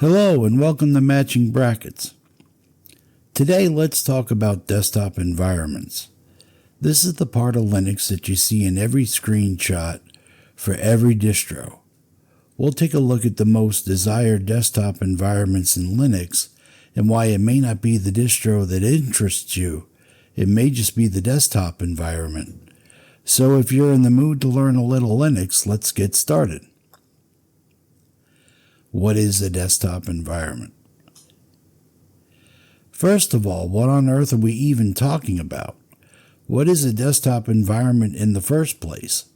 Hello and welcome to Matching Brackets. Today let's talk about desktop environments. This is the part of Linux that you see in every screenshot for every distro. We'll take a look at the most desired desktop environments in Linux and why it may not be the distro that interests you. It may just be the desktop environment. So if you're in the mood to learn a little Linux, let's get started. What is a desktop environment? First of all, what on earth are we even talking about? What is a desktop environment in the first place?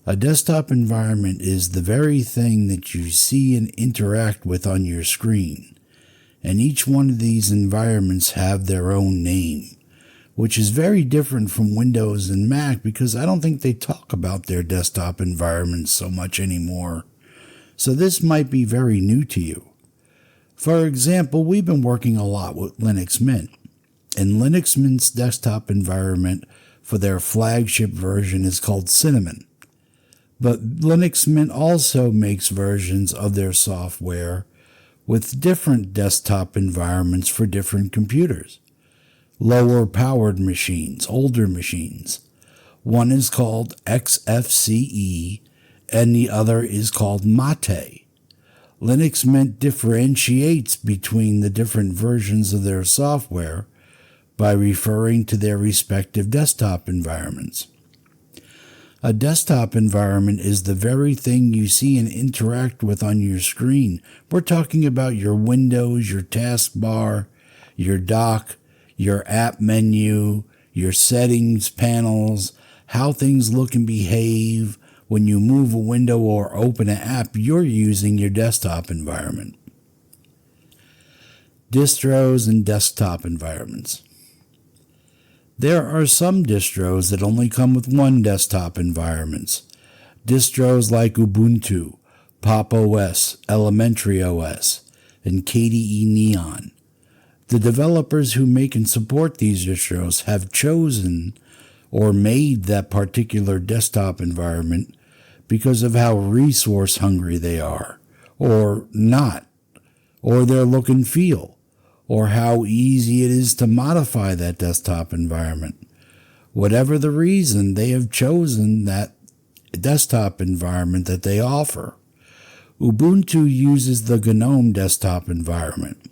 A desktop environment is the very thing that you see and interact with on your screen. And each one of these environments have their own name, which is very different from Windows and Mac because I don't think they talk about their desktop environments so much anymore. So this might be very new to you. For example, we've been working a lot with Linux Mint, and Linux Mint's desktop environment for their flagship version is called Cinnamon. But Linux Mint also makes versions of their software with different desktop environments for different computers. Lower powered machines, older machines. One is called XFCE, and the other is called Mate. Linux Mint differentiates between the different versions of their software by referring to their respective desktop environments. A desktop environment is the very thing you see and interact with on your screen. We're talking about your windows, your taskbar, your dock, your app menu, your settings panels, how things look and behave. When you move a window or open an app, you're using your desktop environment. Distros and desktop environments. There are some distros that only come with one desktop environment. Distros like Ubuntu, Pop! OS, Elementary OS, and KDE Neon. The developers who make and support these distros have chosen or made that particular desktop environment because of how resource hungry they are, or not, or their look and feel, or how easy it is to modify that desktop environment. Whatever the reason, they have chosen that desktop environment that they offer. Ubuntu uses the GNOME desktop environment.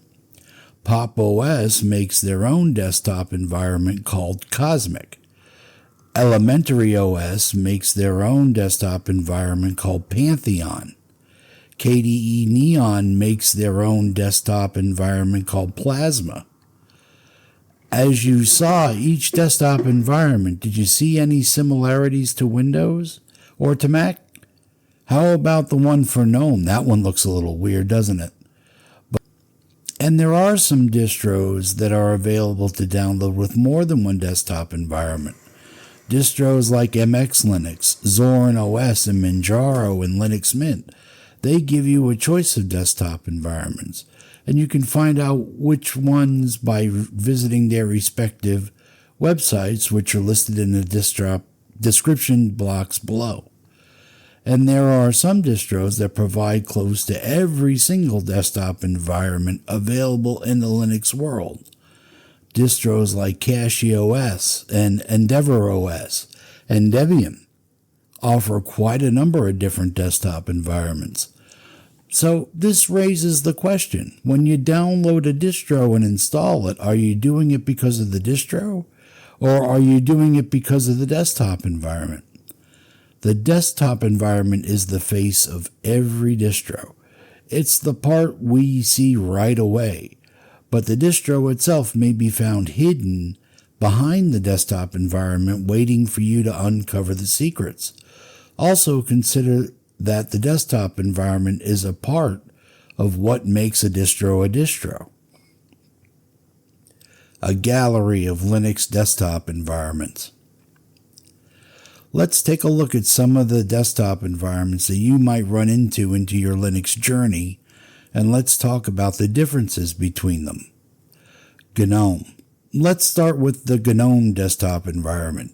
Pop! OS makes their own desktop environment called Cosmic. Elementary OS makes their own desktop environment called Pantheon. KDE Neon makes their own desktop environment called Plasma. As you saw each desktop environment, did you see any similarities to Windows or to Mac? How about the one for GNOME? That one looks a little weird, doesn't it? And there are some distros that are available to download with more than one desktop environment. Distros like MX Linux, Zorin OS, and Manjaro and Linux Mint, they give you a choice of desktop environments, and you can find out which ones by visiting their respective websites, which are listed in the description blocks below. And there are some distros that provide close to every single desktop environment available in the Linux world. Distros like CachyOS and EndeavourOS and Debian offer quite a number of different desktop environments. So this raises the question, when you download a distro and install it, are you doing it because of the distro, or are you doing it because of the desktop environment? The desktop environment is the face of every distro. It's the part we see right away. But the distro itself may be found hidden behind the desktop environment, waiting for you to uncover the secrets. Also consider that the desktop environment is a part of what makes a distro a distro. A gallery of Linux desktop environments. Let's take a look at some of the desktop environments that you might run into your Linux journey, and let's talk about the differences between them. GNOME. Let's start with the GNOME desktop environment.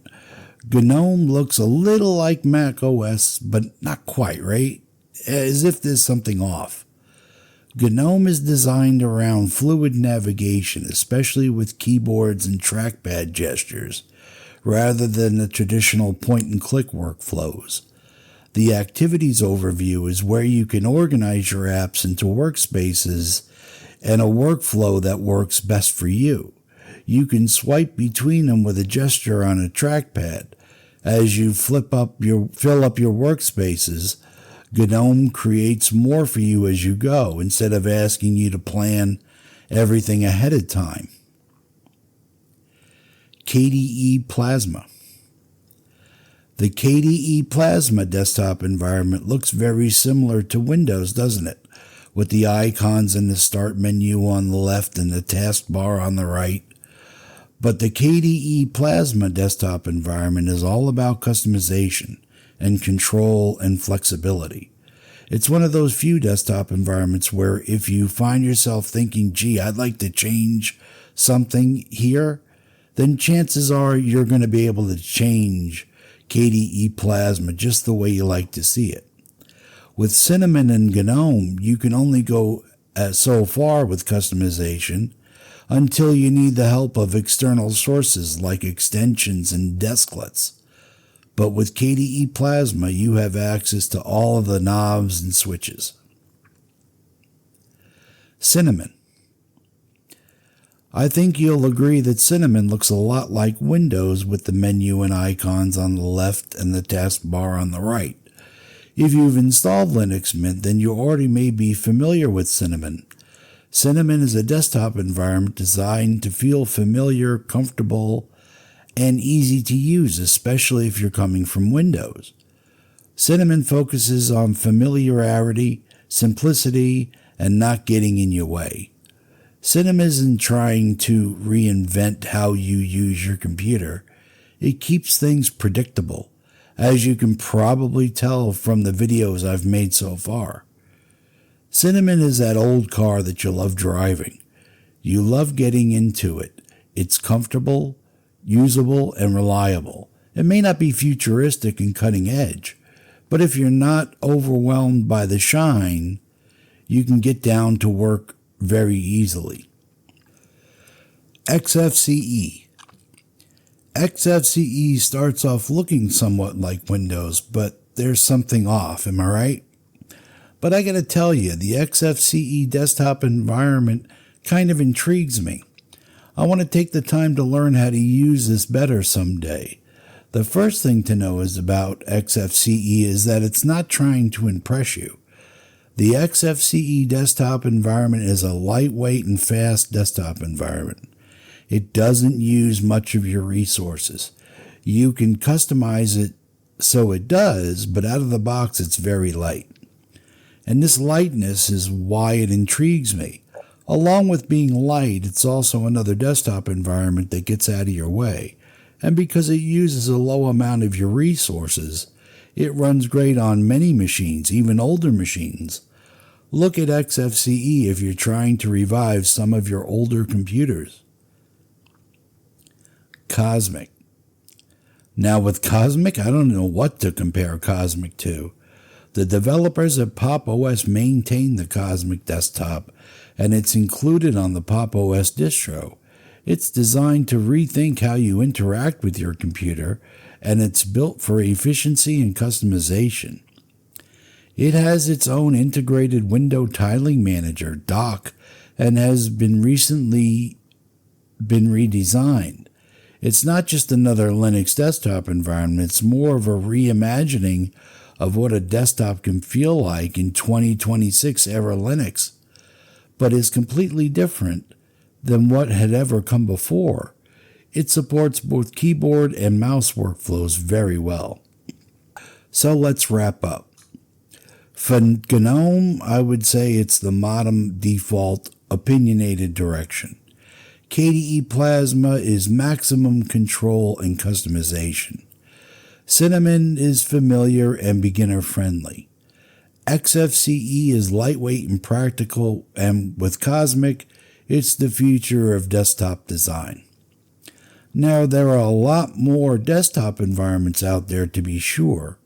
GNOME looks a little like Mac OS, but not quite, right? As if there's something off. GNOME is designed around fluid navigation, especially with keyboards and trackpad gestures, rather than the traditional point-and-click workflows. The Activities overview is where you can organize your apps into workspaces and a workflow that works best for you. You can swipe between them with a gesture on a trackpad. As you fill up your workspaces, GNOME creates more for you as you go, instead of asking you to plan everything ahead of time. KDE Plasma. The KDE Plasma desktop environment looks very similar to Windows, doesn't it? With the icons in the start menu on the left and the taskbar on the right. But the KDE Plasma desktop environment is all about customization and control and flexibility. It's one of those few desktop environments where if you find yourself thinking, gee, I'd like to change something here, then chances are you're going to be able to change KDE Plasma just the way you like to see it. With Cinnamon and GNOME, you can only go so far with customization until you need the help of external sources like extensions and desklets. But with KDE Plasma, you have access to all of the knobs and switches. Cinnamon. I think you'll agree that Cinnamon looks a lot like Windows with the menu and icons on the left and the taskbar on the right. If you've installed Linux Mint, then you already may be familiar with Cinnamon. Cinnamon is a desktop environment designed to feel familiar, comfortable, and easy to use, especially if you're coming from Windows. Cinnamon focuses on familiarity, simplicity, and not getting in your way. Cinnamon isn't trying to reinvent how you use your computer. It keeps things predictable, as you can probably tell from the videos I've made so far. Cinnamon is that old car that you love driving. You love getting into it. It's comfortable, usable, and reliable. It may not be futuristic and cutting edge, but if you're not overwhelmed by the shine, you can get down to work very easily. XFCE. XFCE starts off looking somewhat like Windows, but there's something off, am I right? But I gotta tell you, the XFCE desktop environment kind of intrigues me. I want to take the time to learn how to use this better someday. The first thing to know is about XFCE is that it's not trying to impress you. The XFCE desktop environment is a lightweight and fast desktop environment. It doesn't use much of your resources. You can customize it so it does, but out of the box it's very light. And this lightness is why it intrigues me. Along with being light, it's also another desktop environment that gets out of your way. And because it uses a low amount of your resources, it runs great on many machines, even older machines. Look at XFCE if you're trying to revive some of your older computers. Cosmic. Now with Cosmic, I don't know what to compare Cosmic to. The developers at Pop! OS maintain the Cosmic desktop, and it's included on the Pop! OS distro. It's designed to rethink how you interact with your computer, and it's built for efficiency and customization. It has its own integrated window tiling manager, dock, and has recently been redesigned. It's not just another Linux desktop environment, it's more of a reimagining of what a desktop can feel like in 2026 era Linux, but is completely different than what had ever come before. It supports both keyboard and mouse workflows very well. So let's wrap up. For GNOME, I would say it's the modern default opinionated direction. KDE Plasma is maximum control and customization. Cinnamon is familiar and beginner-friendly. XFCE is lightweight and practical, and with Cosmic, it's the future of desktop design. Now, there are a lot more desktop environments out there to be sure.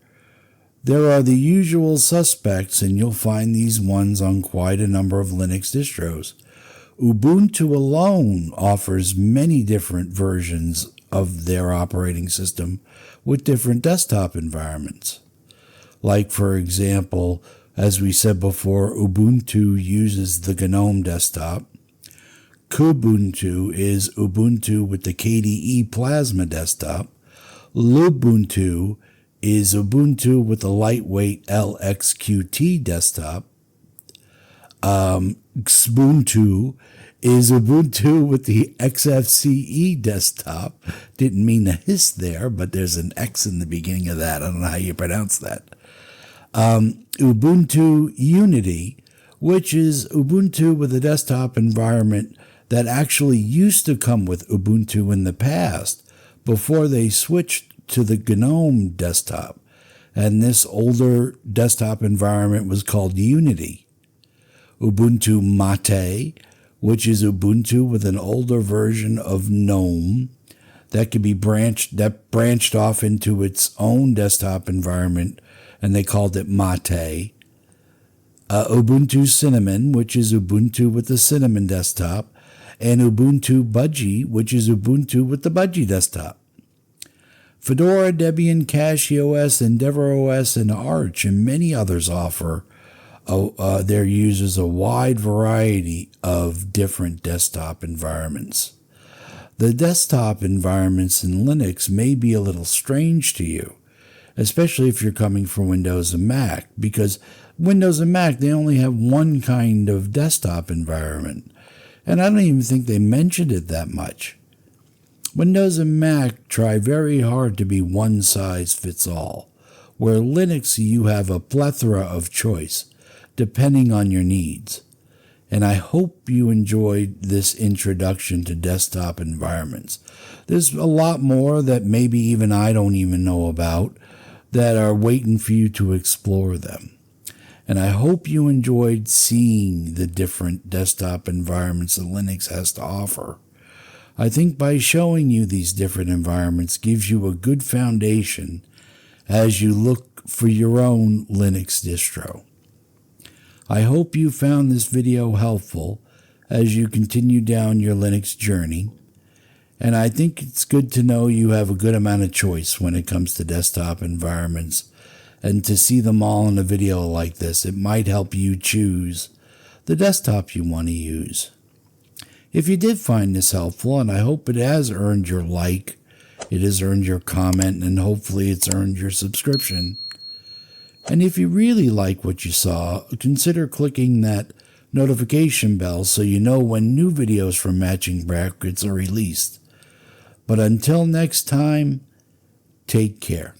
There are the usual suspects, and you'll find these ones on quite a number of Linux distros. Ubuntu alone offers many different versions of their operating system with different desktop environments. Like, for example, as we said before, Ubuntu uses the GNOME desktop. Kubuntu is Ubuntu with the KDE Plasma desktop. Lubuntu is Ubuntu with the lightweight LXQT desktop. Xbuntu is Ubuntu with the XFCE desktop. Didn't mean to hiss there, but there's an X in the beginning of that. I don't know how you pronounce that. Ubuntu Unity, which is Ubuntu with a desktop environment that actually used to come with Ubuntu in the past before they switched to the GNOME desktop. And this older desktop environment was called Unity. Ubuntu Mate, which is Ubuntu with an older version of GNOME that could be branched off into its own desktop environment, and they called it Mate. Ubuntu Cinnamon, which is Ubuntu with the Cinnamon desktop, and Ubuntu Budgie, which is Ubuntu with the Budgie desktop. Fedora, Debian, CachyOS, EndeavourOS, and Arch, and many others offer their users a wide variety of different desktop environments. The desktop environments in Linux may be a little strange to you, especially if you're coming from Windows and Mac, because Windows and Mac, they only have one kind of desktop environment, and I don't even think they mentioned it that much. Windows and Mac try very hard to be one size fits all, where Linux you have a plethora of choice, depending on your needs. And I hope you enjoyed this introduction to desktop environments. There's a lot more that maybe even I don't even know about that are waiting for you to explore them. And I hope you enjoyed seeing the different desktop environments that Linux has to offer. I think by showing you these different environments gives you a good foundation as you look for your own Linux distro. I hope you found this video helpful as you continue down your Linux journey, and I think it's good to know you have a good amount of choice when it comes to desktop environments, and to see them all in a video like this, it might help you choose the desktop you want to use. If you did find this helpful, and I hope it has earned your like, it has earned your comment, and hopefully it's earned your subscription. And if you really like what you saw, consider clicking that notification bell so you know when new videos from Matching Brackets are released. But until next time, take care.